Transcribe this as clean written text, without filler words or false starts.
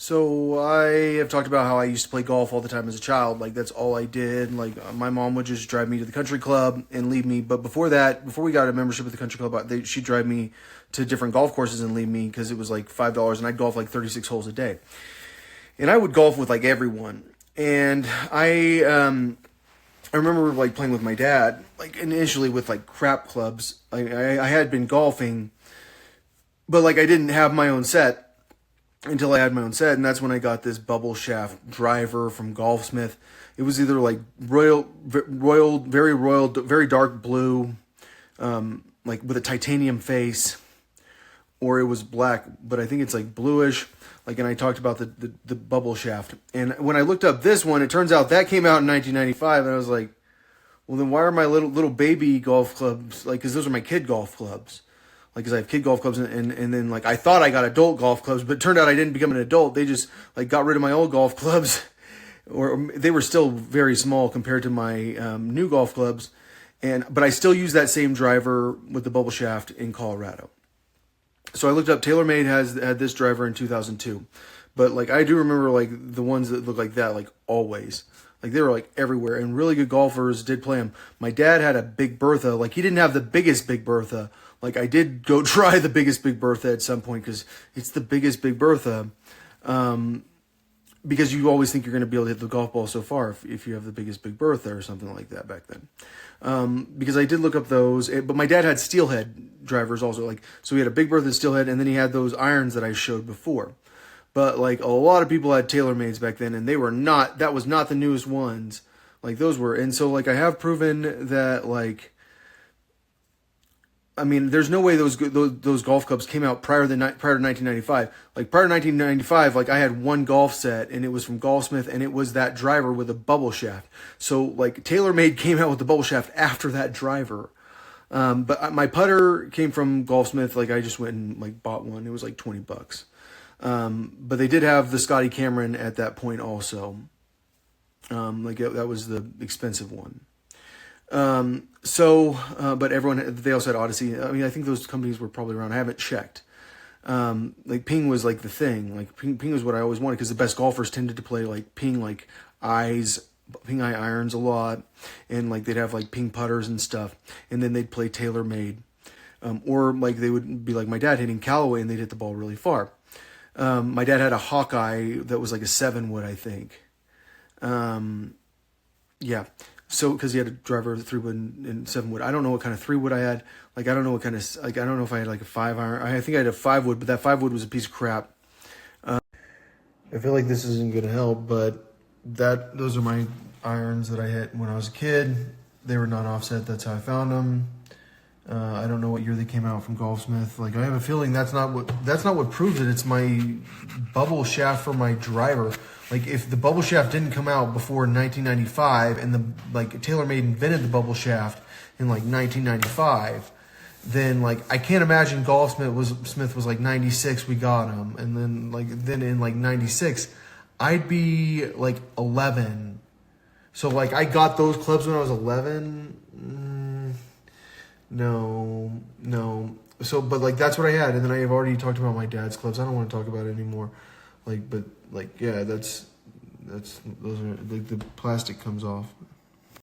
So I have talked about how I used to play golf all the time as a child. Like that's all I did. Like my mom would just drive me to the country club and leave me. But before that, before we got a membership at the country club, she'd drive me to different golf courses and leave me because it was like $5 and I'd golf like 36 holes a day. And I would golf with like everyone. And I remember like playing with my dad, like initially with like crap clubs. I had been golfing, but like I didn't have my own set until I had my own set, and that's when I got this bubble shaft driver from Golfsmith. It was either like very dark blue, like with a titanium face, or it was black, but I think it's like bluish. Like, and I talked about the bubble shaft. And when I looked up this one, it turns out that came out in 1995, and I was like, well, then why are my little baby golf clubs, like, because those are my kid golf clubs. Like, because I have kid golf clubs, and then, like, I thought I got adult golf clubs, but it turned out I didn't become an adult. They just, like, got rid of my old golf clubs, or they were still very small compared to my new golf clubs. But I still use that same driver with the bubble shaft in Colorado. So I looked up, TaylorMade had this driver in 2002. But, like, I do remember, like, the ones that look like that, like, always. Like, they were, like, everywhere. And really good golfers did play them. My dad had a Big Bertha. Like, he didn't have the biggest Big Bertha. Like, I did go try the biggest Big Bertha at some point because it's the biggest Big Bertha. Because you always think you're going to be able to hit the golf ball so far if you have the biggest Big Bertha or something like that back then. Because I did look up those. But my dad had steelhead drivers also. Like, so he had a Big Bertha steelhead, and then he had those irons that I showed before. But, like, a lot of people had TaylorMades back then, and that was not the newest ones. Like, those were. And so, like, I have proven that, like, I mean, there's no way those golf clubs came out prior to 1995. Like, prior to 1995, like, I had one golf set, and it was from Golfsmith, and it was that driver with a bubble shaft. So, like, TaylorMade came out with the bubble shaft after that driver. But my putter came from Golfsmith. Like, I just went and, like, bought one. It was, like, $20. But they did have the Scotty Cameron at that point also. Like, that was the expensive one. But they also had Odyssey. I mean, I think those companies were probably around. I haven't checked. Like Ping was like the thing. Like Ping was what I always wanted because the best golfers tended to play like Ping, like Ping eye irons a lot. And like they'd have like Ping putters and stuff. And then they'd play TaylorMade. Or like they would be like my dad hitting Callaway and they'd hit the ball really far. My dad had a Hawkeye that was like a 7-wood, I think. Yeah. So, because he had a driver, 3-wood and 7-wood. I don't know what kind of 3-wood I had. Like, I don't know what kind of, like, I don't know if I had like a 5-iron. I think I had a 5-wood, but that 5-wood was a piece of crap. I feel like this isn't going to help, but those are my irons that I hit when I was a kid. They were not offset. That's how I found them. I don't know what year they came out from Golfsmith. Like, I have a feeling that's not what proves it. It's my bubble shaft for my driver. Like, if the bubble shaft didn't come out before 1995 and TaylorMade invented the bubble shaft in like 1995, then like I can't imagine Golfsmith was like 96 we got him, and then in like 96 I'd be like 11. So like I got those clubs when I was 11. No. So, but like that's what I had, and then I have already talked about my dad's clubs. I don't want to talk about it anymore. Like, but like, yeah, those are like the plastic comes off.